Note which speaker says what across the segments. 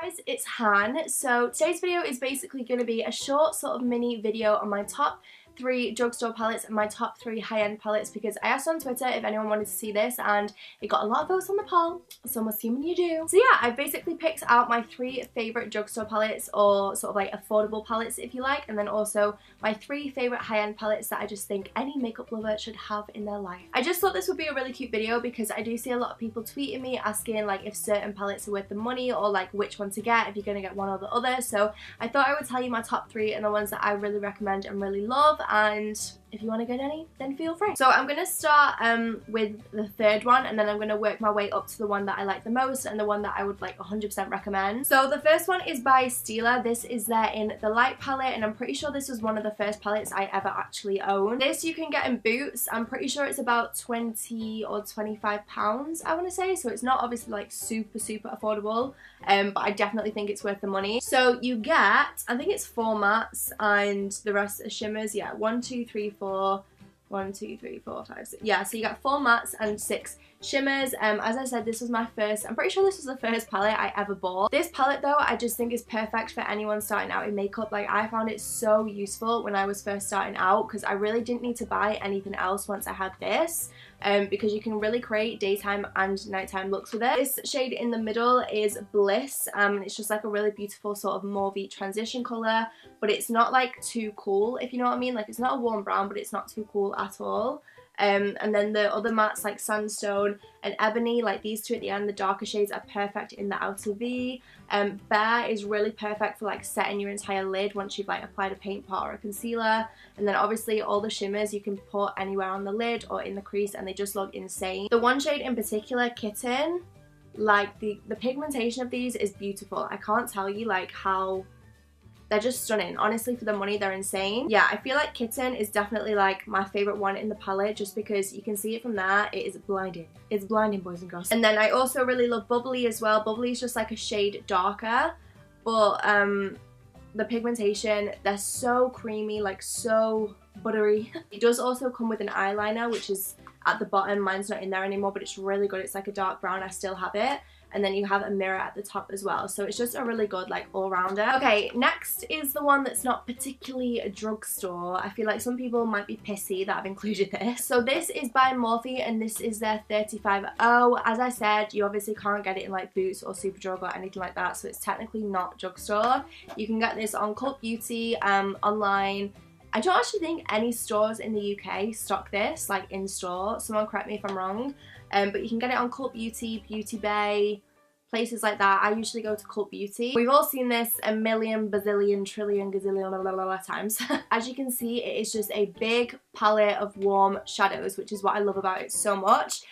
Speaker 1: Guys, it's Han. So today's video is basically going to be a short sort of mini video on my top 3 drugstore palettes and my top 3 high-end palettes, because I asked on Twitter if anyone wanted to see this and it got a lot of votes on the poll, so I'm assuming you do. So yeah, I basically picked out my 3 favourite drugstore palettes, or sort of like affordable palettes if you like, and then also my 3 favourite high-end palettes that I just think any makeup lover should have in their life. I just thought this would be a really cute video because I do see a lot of people tweeting me asking like if certain palettes are worth the money, or like which one to get, if you're going to get one or the other. So I thought I would tell you my top 3 and the ones that I really recommend and really love, and if you want to get any, then feel free. So I'm going to start with the third one, and then I'm going to work my way up to the one that I like the most and the one that I would like 100% recommend. So the first one is by Stila. This is there in the light palette, and I'm pretty sure this was one of the first palettes I ever actually owned. This you can get in Boots. I'm pretty sure it's about 20 or 25 pounds, I want to say, so it's not obviously like super affordable, but I definitely think it's worth the money. So you get, I think it's 4 mattes and the rest are shimmers. Yeah, 1 2 3 4 1 2 3 4 5 6. Yeah, so you got 4 mattes and 6 shimmers. As I said, this was my first, I'm pretty sure this was the first palette I ever bought. This palette though, I just think is perfect for anyone starting out in makeup. Like, I found it so useful when I was first starting out because I really didn't need to buy anything else once I had this, because you can really create daytime and nighttime looks with it. This shade in the middle is Bliss. It's just like a really beautiful sort of mauvey transition colour, but it's not like too cool, if you know what I mean. Like, it's not a warm brown, but it's not too cool at all. And then the other mattes like Sandstone and Ebony, like these two at the end, the darker shades, are perfect in the outer V. Bare is really perfect for like setting your entire lid once you've like applied a paint pot or a concealer. And then obviously all the shimmers you can put anywhere on the lid or in the crease and they just look insane. The one shade in particular, Kitten, like the pigmentation of these is beautiful. I can't tell you like how they're just stunning. Honestly, for the money, they're insane. Yeah, I feel like Kitten is definitely like my favourite one in the palette, just because you can see it from there. It is blinding. It's blinding, boys and girls. And then I also really love Bubbly as well. Bubbly is just like a shade darker, but the pigmentation, they're so creamy, like so buttery. It does also come with an eyeliner, which is at the bottom. Mine's not in there anymore, but it's really good. It's like a dark brown. I still have it. And then you have a mirror at the top as well, so it's just a really good like all-rounder. Okay, next is the one that's not particularly a drugstore. I feel like some people might be pissy that I've included this. So this is by Morphe, and this is their 35O. As I said, you obviously can't get it in like Boots or Superdrug or anything like that, so it's technically not drugstore. You can get this on Cult Beauty, online. I don't actually think any stores in the UK stock this, like in store. Someone correct me if I'm wrong. But you can get it on Cult Beauty, Beauty Bay, places like that. I usually go to Cult Beauty. We've all seen this a million, bazillion, trillion, gazillion, blah, blah, blah, blah times. As you can see, it is just a big palette of warm shadows, which is what I love about it so much.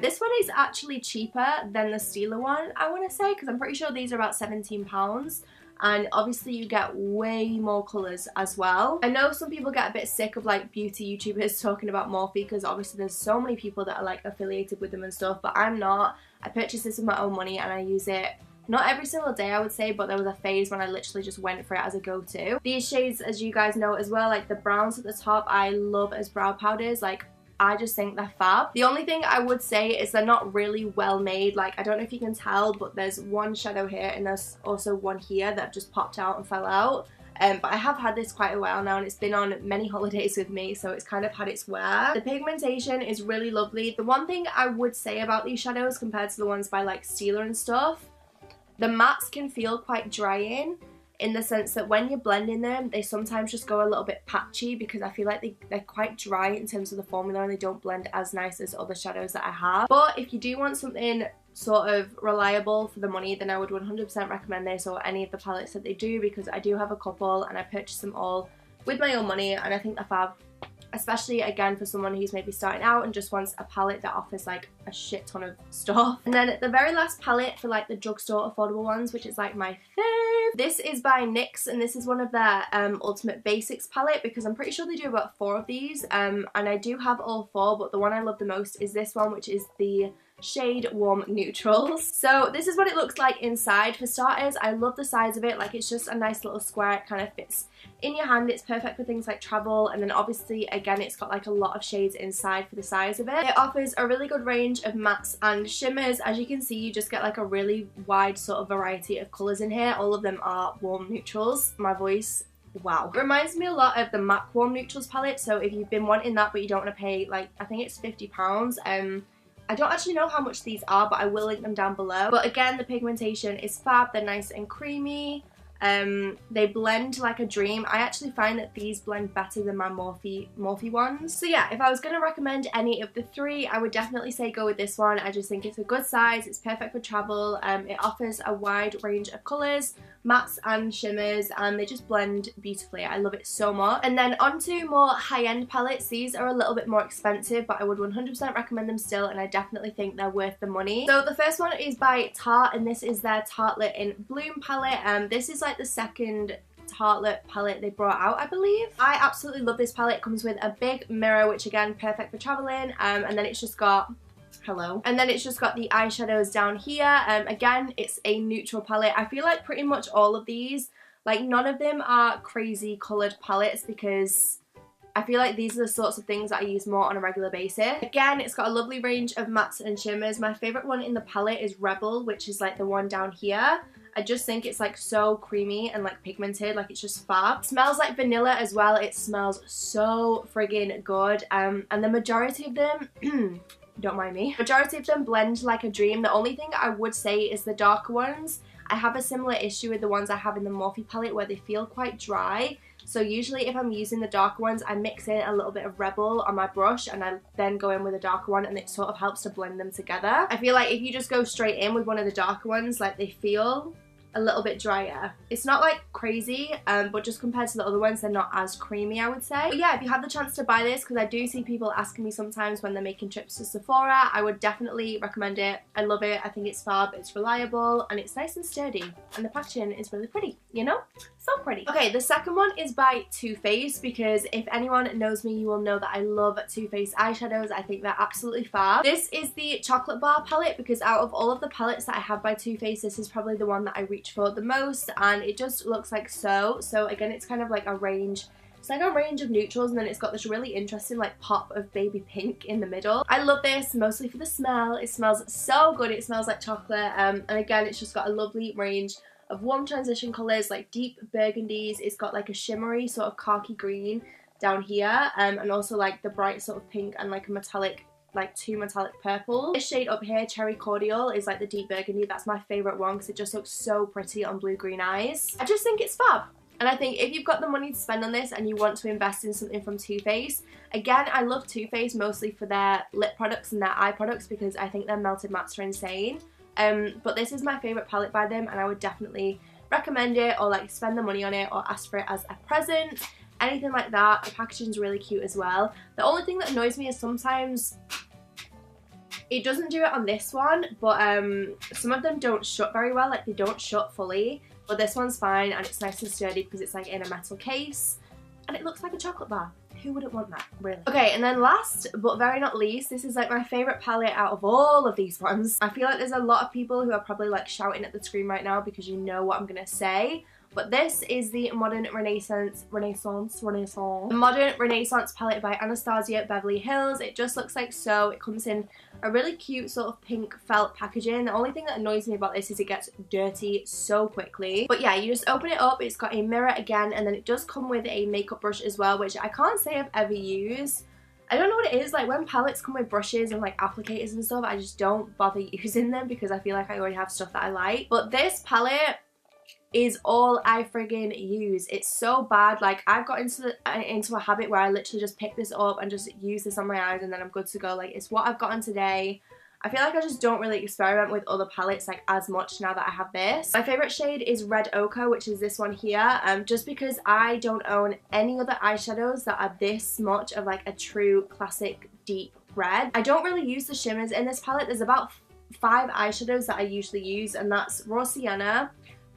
Speaker 1: This one is actually cheaper than the Stila one, I want to say, because I'm pretty sure these are about £17. And obviously you get way more colours as well. I know some people get a bit sick of like beauty YouTubers talking about Morphe, because obviously there's so many people that are like affiliated with them and stuff, but I'm not. I purchased this with my own money and I use it not every single day, I would say, but there was a phase when I literally just went for it as a go-to. These shades, as you guys know as well, like the browns at the top, I love as brow powders. Like, I just think they're fab. The only thing I would say is they're not really well made. Like, I don't know if you can tell, but there's one shadow here and there's also one here that just popped out and fell out. But I have had this quite a while now and it's been on many holidays with me, so it's kind of had its wear. The pigmentation is really lovely. The one thing I would say about these shadows compared to the ones by like Stila and stuff, the mattes can feel quite drying, in the sense that when you're blending them, they sometimes just go a little bit patchy, because I feel like they're quite dry in terms of the formula and they don't blend as nice as other shadows that I have. But if you do want something sort of reliable for the money, then I would 100% recommend this, or any of the palettes that they do, because I do have a couple and I purchased them all with my own money and I think they're fab. Especially again for someone who's maybe starting out and just wants a palette that offers like a shit ton of stuff. And then the very last palette for like the drugstore affordable ones, which is like my fave, this is by NYX, and this is one of their Ultimate Basics palette, because I'm pretty sure they do about 4 of these, and I do have all 4, but the one I love the most is this one, which is the shade Warm Neutrals. So this is what it looks like inside. For starters, I love the size of it. Like, it's just a nice little square. It kind of fits in your hand. It's perfect for things like travel, and then obviously again it's got like a lot of shades inside for the size of it. It offers a really good range of mattes and shimmers. As you can see, you just get like a really wide sort of variety of colours in here. All of them are warm neutrals. My voice, wow. It reminds me a lot of the MAC Warm Neutrals palette, so if you've been wanting that but you don't want to pay, like, I think it's £50. I don't actually know how much these are, but I will link them down below. But again, the pigmentation is fab. They're nice and creamy. They blend like a dream. I actually find that these blend better than my Morphe ones. So yeah, if I was going to recommend any of the three, I would definitely say go with this one. I just think it's a good size. It's perfect for travel. It offers a wide range of colours, mattes and shimmers, and they just blend beautifully. I love it so much. And then onto more high-end palettes. These are a little bit more expensive, but I would 100% recommend them still, and I definitely think they're worth the money. So the first one is by Tarte, and this is their Tartelette in Bloom palette. This is like the second Tartelette palette they brought out, I believe. I absolutely love this palette. It comes with a big mirror, which again, perfect for traveling, and then it's just got and then it's just got the eyeshadows down here. Again, it's a neutral palette. I feel like pretty much all of these, like, none of them are crazy coloured palettes, because I feel like these are the sorts of things that I use more on a regular basis. Again, it's got a lovely range of mattes and shimmers. My favourite one in the palette is Rebel, which is like the one down here. I just think it's like so creamy and like pigmented, like it's just fab. It smells like vanilla as well. It smells so friggin' good. And the majority of them, don't mind me, majority of them blend like a dream. The only thing I would say is the darker ones. I have a similar issue with the ones I have in the Morphe palette where they feel quite dry. So usually if I'm using the darker ones, I mix in a little bit of Rebel on my brush and I then go in with a darker one, and it sort of helps to blend them together. I feel like if you just go straight in with one of the darker ones, like, they feel a little bit drier. It's not like crazy, but just compared to the other ones, they're not as creamy, I would say. But yeah, if you have the chance to buy this, because I do see people asking me sometimes when they're making trips to Sephora, I would definitely recommend it. I love it. I think it's fab, it's reliable, and it's nice and sturdy, and the packaging is really pretty, you know? So pretty. Okay, the second one is by Too Faced, because if anyone knows me, you will know that I love Too Faced eyeshadows. I think they're absolutely fab. This is the Chocolate Bar palette, because out of all of the palettes that I have by Too Faced, this is probably the one that I reach for the most, and it just looks like so again, it's kind of like a range. It's like a range of neutrals, and then it's got this really interesting like pop of baby pink in the middle. I love this mostly for the smell. It smells so good. It smells like chocolate, and again, it's just got a lovely range of warm transition colours, like deep burgundies. It's got like a shimmery sort of khaki green down here, and also like the bright sort of pink and like a metallic, like two metallic purple. This shade up here, Cherry Cordial, is like the deep burgundy. That's my favourite one because it just looks so pretty on blue-green eyes. I just think it's fab. And I think if you've got the money to spend on this and you want to invest in something from Too Faced, again, I love Too Faced mostly for their lip products and their eye products because I think their melted mattes are insane. But this is my favourite palette by them, and I would definitely recommend it, or like spend the money on it, or ask for it as a present. Anything like that. The packaging's really cute as well. The only thing that annoys me is sometimes it doesn't do it on this one, but some of them don't shut very well, like they don't shut fully, but this one's fine and it's nice and sturdy because it's like in a metal case and it looks like a chocolate bar. Who wouldn't want that, really? Okay, and then last but very not least, this is like my favourite palette out of all of these ones. I feel like there's a lot of people who are probably like shouting at the screen right now because you know what I'm gonna say. But this is the Modern Renaissance palette by Anastasia Beverly Hills. It just looks like so. It comes in a really cute sort of pink felt packaging. The only thing that annoys me about this is it gets dirty so quickly. But yeah, you just open it up. It's got a mirror again, and then it does come with a makeup brush as well, which I can't say I've ever used. I don't know what it is, like when palettes come with brushes and like applicators and stuff, I just don't bother using them because I feel like I already have stuff that I like. But this palette is all I friggin' use. It's so bad. Like, I've got into a habit where I literally just pick this up and just use this on my eyes and then I'm good to go. Like, it's what I've gotten today. I feel like I just don't really experiment with other palettes like as much now that I have this. My favourite shade is Red Ochre, which is this one here, just because I don't own any other eyeshadows that are this much of like a true classic deep red. I don't really use the shimmers in this palette. There's about 5 eyeshadows that I usually use, and that's Raw Sienna,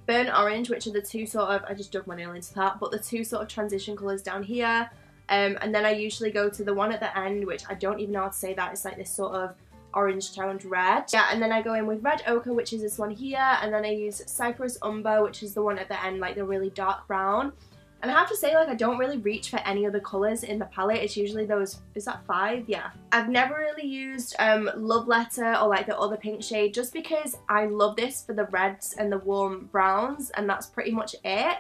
Speaker 1: Burnt Orange, which are the two sort of, I just dug my nail into that, but the two sort of transition colours down here, and then I usually go to the one at the end, which I don't even know how to say that. It's like this sort of orange toned red. Yeah, and then I go in with red ochre, which is this one here, and then I use cypress umber, which is the one at the end, like the really dark brown. And I have to say, like, I don't really reach for any other colours in the palette. It's usually those, is that 5? Yeah. I've never really used Love Letter or like the other pink shade, just because I love this for the reds and the warm browns, and that's pretty much it.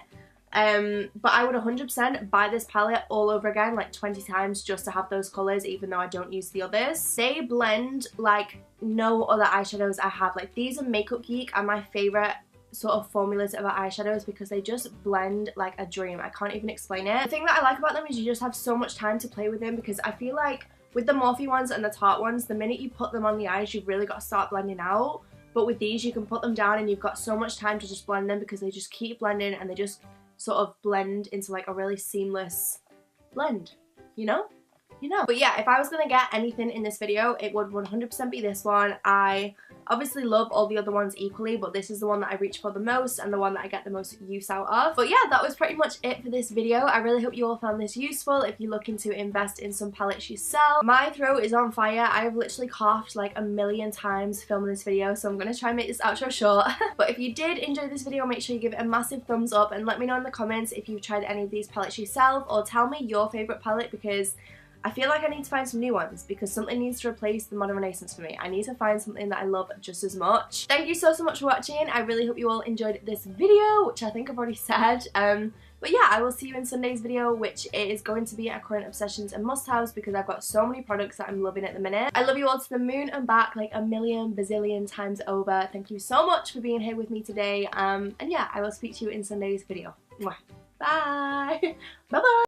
Speaker 1: But I would 100% buy this palette all over again, like 20 times, just to have those colours, even though I don't use the others. They blend like no other eyeshadows I have. Like, these are Makeup Geek are my favourite sort of formulas of eyeshadows because they just blend like a dream. I can't even explain it. The thing that I like about them is you just have so much time to play with them, because I feel like with the Morphe ones and the Tarte ones, the minute you put them on the eyes, you've really got to start blending out. But with these, you can put them down and you've got so much time to just blend them, because they just keep blending and they just sort of blend into like a really seamless blend, you know? But yeah, if I was gonna get anything in this video, it would 100% be this one. I obviously love all the other ones equally, but this is the one that I reach for the most and the one that I get the most use out of. But yeah, that was pretty much it for this video. I really hope you all found this useful if you're looking to invest in some palettes yourself. My throat is on fire. I have literally coughed like a million times filming this video, so I'm gonna try and make this outro short. But if you did enjoy this video, make sure you give it a massive thumbs up and let me know in the comments if you've tried any of these palettes yourself, or tell me your favourite palette, because I feel like I need to find some new ones, because something needs to replace the Modern Renaissance for me. I need to find something that I love just as much. Thank you so much for watching. I really hope you all enjoyed this video, which I think I've already said. But yeah, I will see you in Sunday's video, which is going to be our current obsessions and must-haves, because I've got so many products that I'm loving at the minute. I love you all to the moon and back like a million bazillion times over. Thank you so much for being here with me today. And yeah, I will speak to you in Sunday's video. Mwah. Bye! Bye-bye!